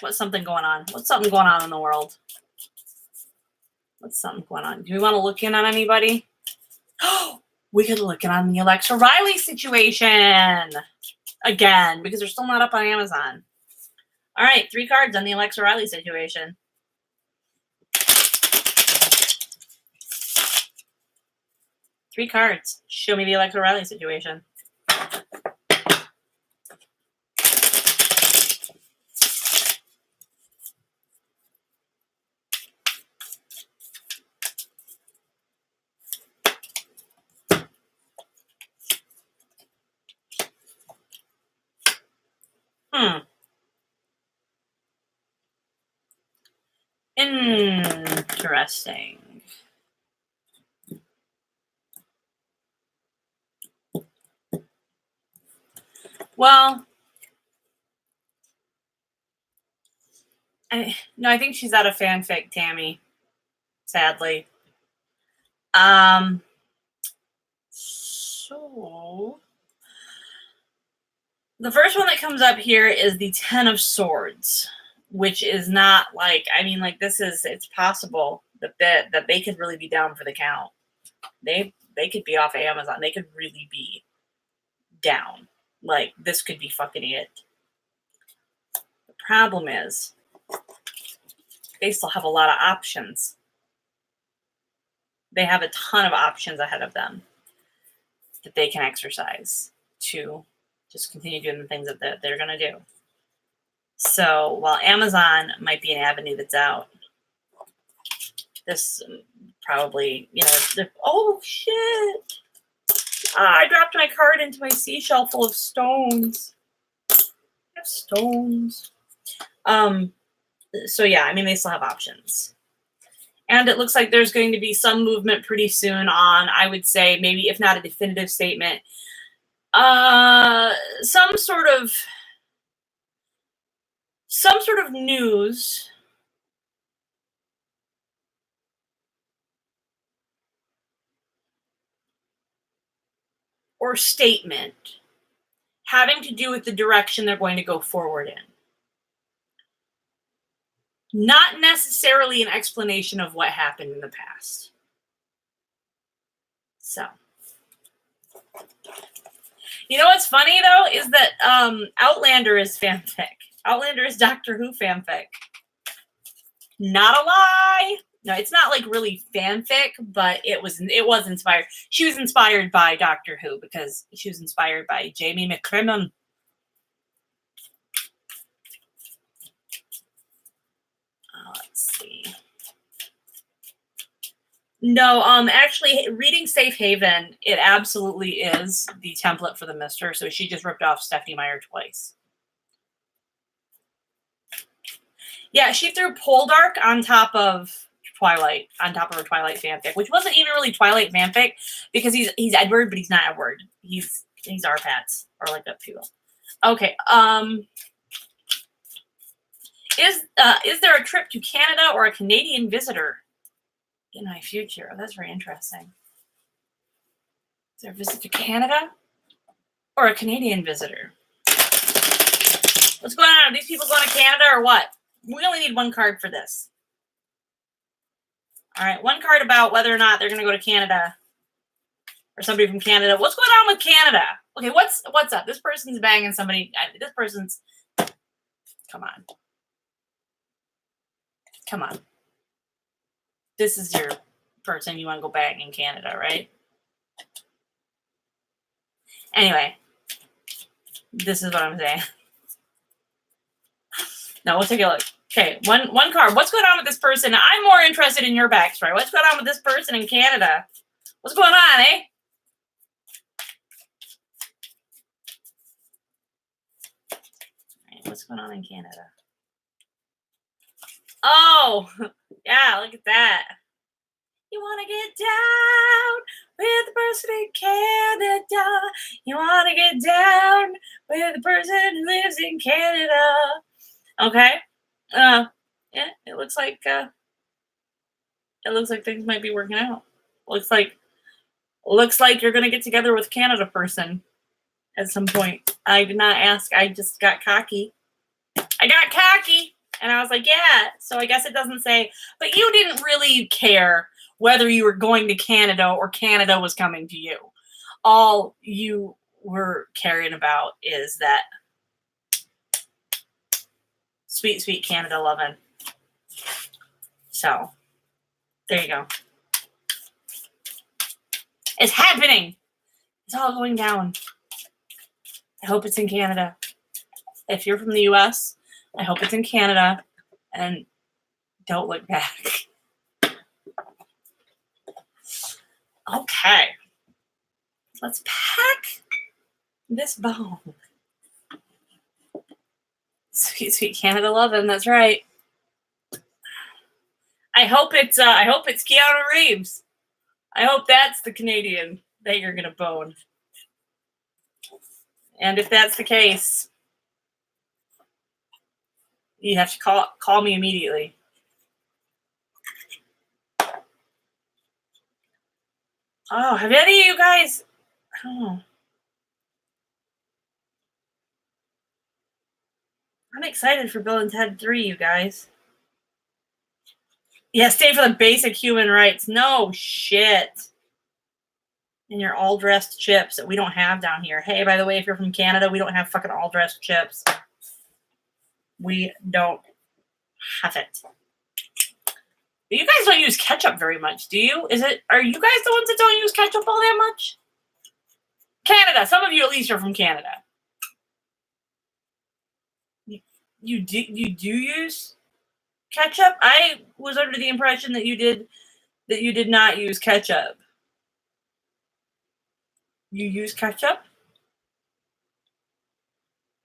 what's something going on. What's something going on in the world? What's something going on? Do we want to look in on anybody? Oh, we could look in on the Alexa Riley situation again because they're still not up on Amazon. All right, 3 cards on the Alexa Riley situation. Three cards. Show me the Alexa Riley situation. Interesting. Well, I think she's out of fanfic, Tammy. Sadly. So the first one that comes up here is the 10 of Swords, which is not like, I mean, like it's possible that they could really be down for the count. They could be off of Amazon. They could really be down. Like, this could be fucking it. The problem is they still have a lot of options. They have a ton of options ahead of them that they can exercise to just continue doing the things that they're going to do. So while Amazon might be an avenue that's out, this probably, oh shit. I dropped my card into my seashell full of stones. I have stones. So yeah, I mean, they still have options. And it looks like there's going to be some movement pretty soon on, I would say, maybe if not a definitive statement, some sort of news or statement having to do with the direction they're going to go forward in. Not necessarily an explanation of what happened in the past. So, you know what's funny though is that Outlander is fanfic. Outlander is Doctor Who fanfic. Not a lie. No, it's not like really fanfic, but it was inspired. She was inspired by Doctor Who because she was inspired by Jamie McCrimmon. Let's see. No, actually, reading Safe Haven, it absolutely is the template for the Mister. So she just ripped off Stephanie Meyer twice. Yeah, she threw Poldark on top of Twilight, on top of her Twilight fanfic, which wasn't even really Twilight fanfic because he's Edward, but he's not Edward. He's Arpats, or like that people. Okay. Is there a trip to Canada or a Canadian visitor in my future? Oh, that's very interesting. Is there a visit to Canada or a Canadian visitor? What's going on? Are these people going to Canada or what? We only need one card for this. All right, one card about whether or not they're going to go to Canada or somebody from Canada. What's going on with Canada? Okay, what's up? This person's banging somebody. This person's... Come on. Come on. This is your person you want to go bang in Canada, right? Anyway, this is what I'm saying. Now we'll take a look. Okay, one card. What's going on with this person? I'm more interested in your backstory. What's going on with this person in Canada? What's going on, eh? All right, what's going on in Canada? Oh, yeah, look at that. You want to get down with the person in Canada. You want to get down with the person who lives in Canada. Okay. Yeah, it looks like things might be working out. Looks like you're gonna get together with a Canada person at some point. I did not ask. I just got cocky. And I was like, yeah. So I guess it doesn't say, but you didn't really care whether you were going to Canada or Canada was coming to you. All you were caring about is that sweet, sweet Canada loving. So there you go. It's happening. It's all going down. I hope it's in Canada. If you're from the US, I hope it's in Canada. And don't look back. Okay. Let's pack this bone. Sweet, sweet Canada loving. That's right. I hope it's Keanu Reeves. I hope that's the Canadian that you're gonna bone. And if that's the case, you have to call me immediately. Oh, have any of you guys? Oh, I'm excited for Bill and Ted 3, you guys. Yeah, stay for the basic human rights. No shit. And your all dressed chips that we don't have down here. Hey, by the way, if you're from Canada, we don't have fucking all dressed chips. We don't have it. But you guys don't use ketchup very much, do you? Are you guys the ones that don't use ketchup all that much? Canada. Some of you at least are from Canada. You do use ketchup? I was under the impression that you did not use ketchup. You use ketchup?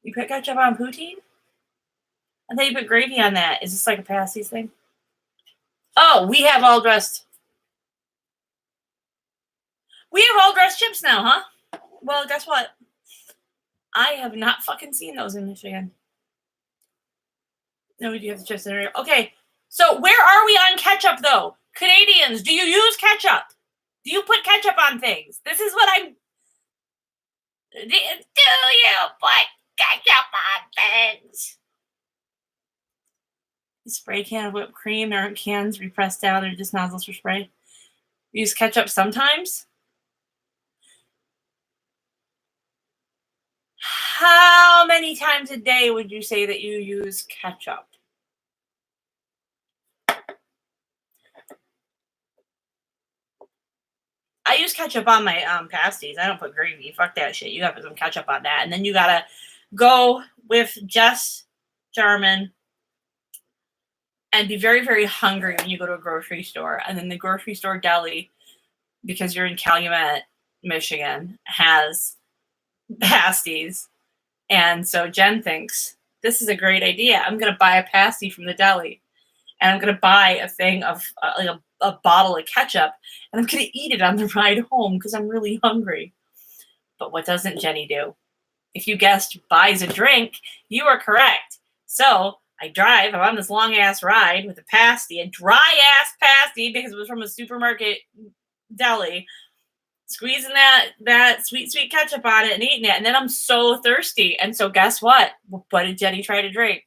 You put ketchup on poutine? I thought you put gravy on that. Is this like a pasties thing? Oh, we have all dressed. We have all dressed chips now, huh? Well, guess what? I have not fucking seen those in Michigan. No, we do have the chips in there. Okay, so where are we on ketchup, though? Canadians, do you use ketchup? Do you put ketchup on things? This is what I'm... Do you put ketchup on things? The spray can of whipped cream. There aren't cans repressed down. They're just nozzles for spray. Use ketchup sometimes. How many times a day would you say that you use ketchup? I use ketchup on my pasties. I don't put gravy. Fuck that shit. You gotta put some ketchup on that. And then you gotta go with Jess Jarman and be very, very hungry when you go to a grocery store. And then the grocery store deli, because you're in Calumet, Michigan, has pasties. And so Jen thinks, this is a great idea. I'm going to buy a pasty from the deli. And I'm going to buy a thing of a bottle of ketchup. And I'm going to eat it on the ride home because I'm really hungry. But what doesn't Jenny do? If you guessed buys a drink, you are correct. So I drive. I'm on this long-ass ride with a pasty, a dry-ass pasty because it was from a supermarket deli, squeezing that sweet, sweet ketchup on it and eating it. And then I'm so thirsty. And so guess what? What did Jenny try to drink?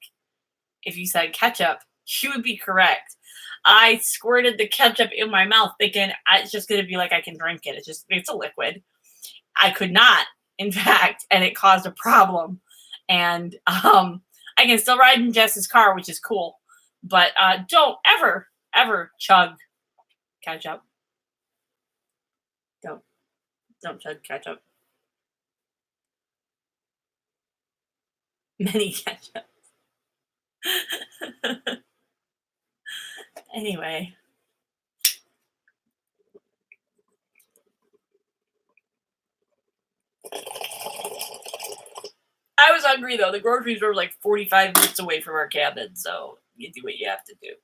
If you said ketchup, she would be correct. I squirted the ketchup in my mouth thinking it's just going to be like I can drink it. It's a liquid. I could not, in fact, and it caused a problem. And I can still ride in Jess's car, which is cool. But don't ever, ever chug ketchup. Don't chug ketchup. Many ketchup. Anyway. I was hungry, though. The grocery store was like 45 minutes away from our cabin, so You do what you have to do.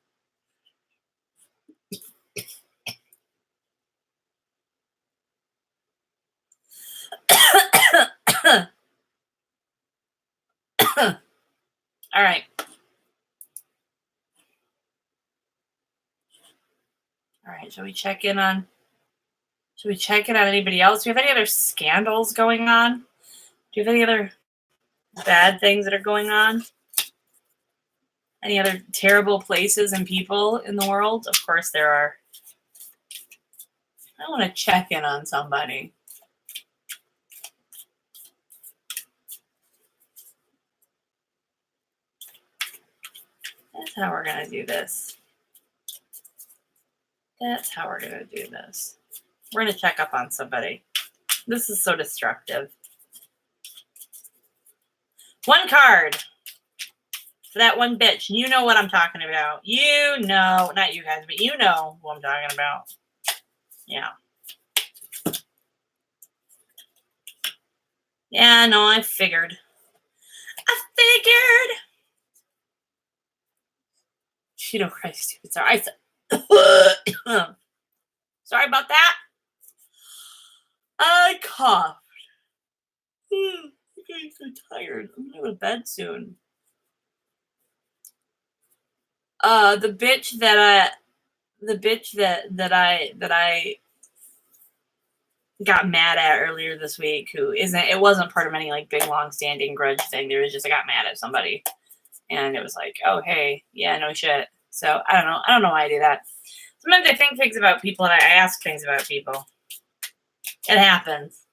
All right. All right. Should we check in on anybody else? Do you have any other scandals going on? Do you have any other bad things that are going on? Any other terrible places and people in the world? Of course there are. I want to check in on somebody. That's how we're going to do this. That's how we're going to do this. We're going to check up on somebody. This is so destructive. One card for that one bitch. You know what I'm talking about. You know, not you guys, but you know who I'm talking about. Yeah. Yeah, no, I figured. You know, Christ, stupid. Sorry. Sorry about that. I coughed. I'm getting so tired. I'm gonna go to bed soon. The bitch that I got mad at earlier this week, it wasn't part of any like big long standing grudge thing. There was just I got mad at somebody, and it was like, oh hey, yeah, no shit. So I don't know why I do that. Sometimes I think things about people and I ask things about people. It happens.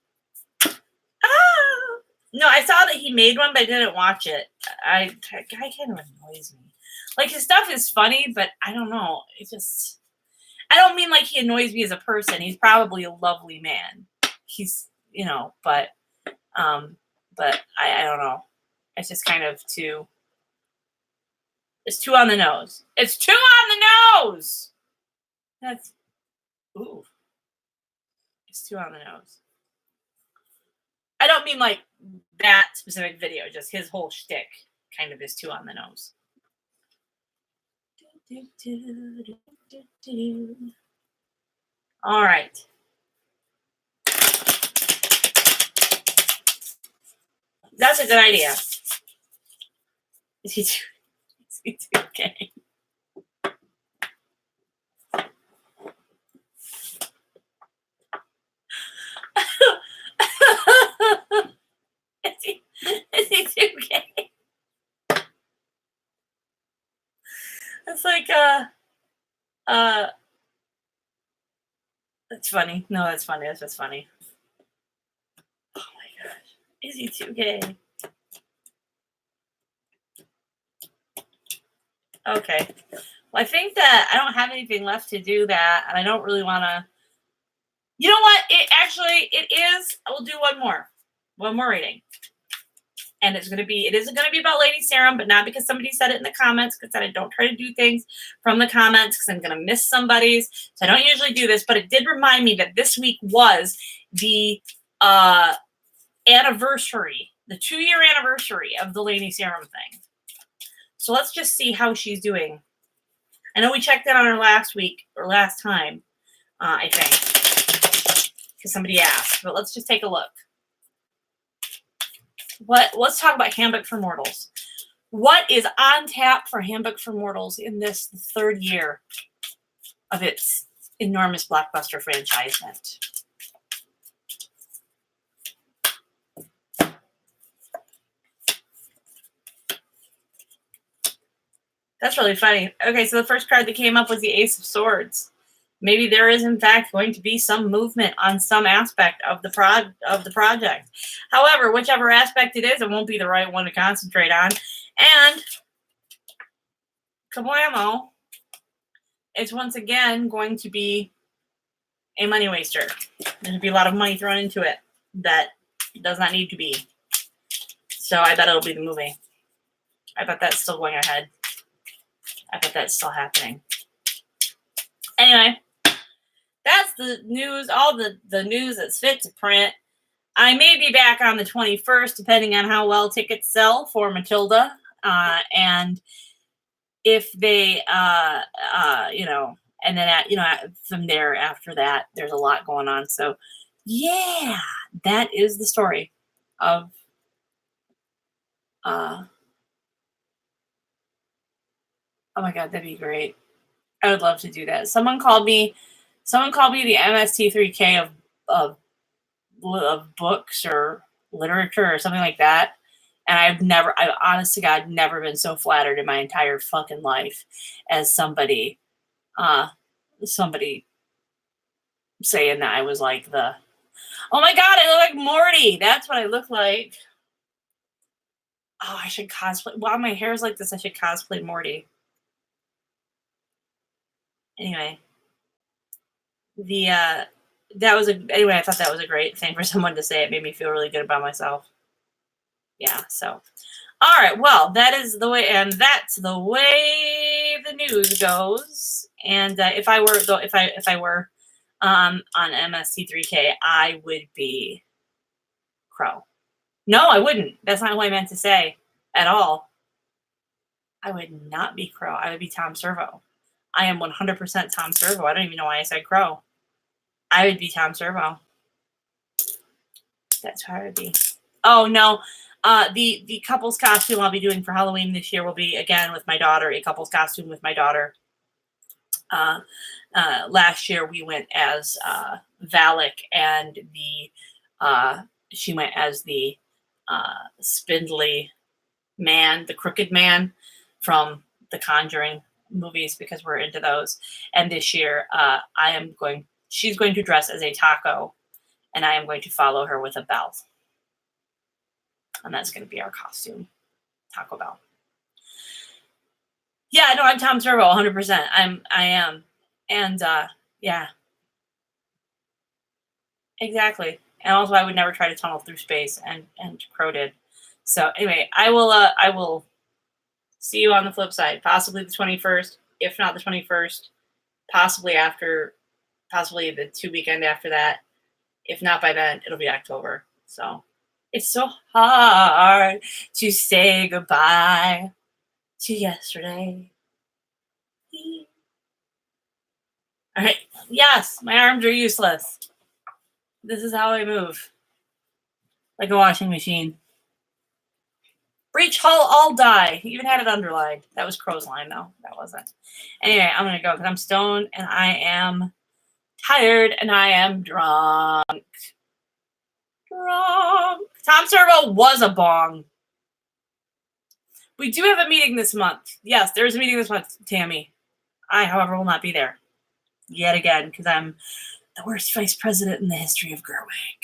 No, I saw that he made one, but I didn't watch it. Guy kind of annoys me. Like, his stuff is funny, but I don't know. It just... I don't mean like he annoys me as a person. He's probably a lovely man. He's, but I don't know. It's just kind of too... It's too on the nose. It's too on the nose! That's... Ooh. It's too on the nose. I don't mean like that specific video, just his whole shtick kind of is too on the nose. All right. That's a good idea. Is he too okay? Is he too gay? It's like, that's funny. No, that's funny. That's just funny. Oh my gosh. Is he too gay? Okay. Well, I think that I don't have anything left to do that, and I don't really want to. You know what? It is. I will do one more reading. And it isn't going to be about Lady Serum, but not because somebody said it in the comments, because I don't try to do things from the comments because I'm going to miss somebody's. So I don't usually do this, but it did remind me that this week was the anniversary, the 2-year anniversary of the Lady Serum thing. So let's just see how she's doing. I know we checked in on her last time, I think, because somebody asked, but let's just take a look. Let's talk about Handbook for Mortals. What is on tap for Handbook for Mortals in this 3rd year of its enormous blockbuster franchisement? That's really funny. Okay, so the first card that came up was the Ace of Swords. Maybe there is, in fact, going to be some movement on some aspect of the project. However, whichever aspect it is, it won't be the right one to concentrate on. And, kablamo, it's once again going to be a money waster. There'll be a lot of money thrown into it that does not need to be. So I bet it'll be the movie. I bet that's still going ahead. I bet that's still happening. Anyway, that's the news, all the news that's fit to print. I may be back on the 21st, depending on how well tickets sell for Matilda. And if they, and then from there after that, there's a lot going on. So, yeah, that is the story of. Oh my God, that'd be great. I would love to do that. Someone called me the MST3K of books or literature or something like that. And I've honest to God, never been so flattered in my entire fucking life as somebody saying that I was like oh my God, I look like Morty. That's what I look like. Oh, I should cosplay. Wow, my hair is like this. I should cosplay Morty. Anyway, I thought that was a great thing for someone to say. It made me feel really good about myself. Yeah, so. All right, well, that's the way the news goes. And if I were on MST3K, I would be Crow. No, I wouldn't. That's not what I meant to say at all. I would not be Crow. I would be Tom Servo. I am 100% Tom Servo. I don't even know why I said Crow. I would be Tom Servo. That's how I would be. Oh, no. The couple's costume I'll be doing for Halloween this year will be, again, with my daughter, a couple's costume with my daughter. Last year we went as Valak, and she went as the spindly man, the crooked man from the Conjuring movies, because we're into those. And this year she's going to dress as a taco, and I am going to follow her with a bell. And that's going to be our costume, Taco Bell. Yeah, no, I'm Tom Servo, 100%. I am. And yeah. Exactly. And also I would never try to tunnel through space, and Crow did. So anyway, I will see you on the flip side, possibly the 21st, if not the 21st, possibly the 2 weekend after that. If not by then, it'll be October. So it's so hard to say goodbye to yesterday. All right. Yes, my arms are useless. This is how I move. Like a washing machine. Breach hull, all die. He even had it underlined. That was Crow's line, though. That wasn't. Anyway, I'm going to go because I'm stoned and I am tired and I am drunk. Tom Servo was a bong. We do have a meeting this month. Yes, there is a meeting this month, Tammy. I, however, will not be there yet again because I'm the worst vice president in the history of Gerwig.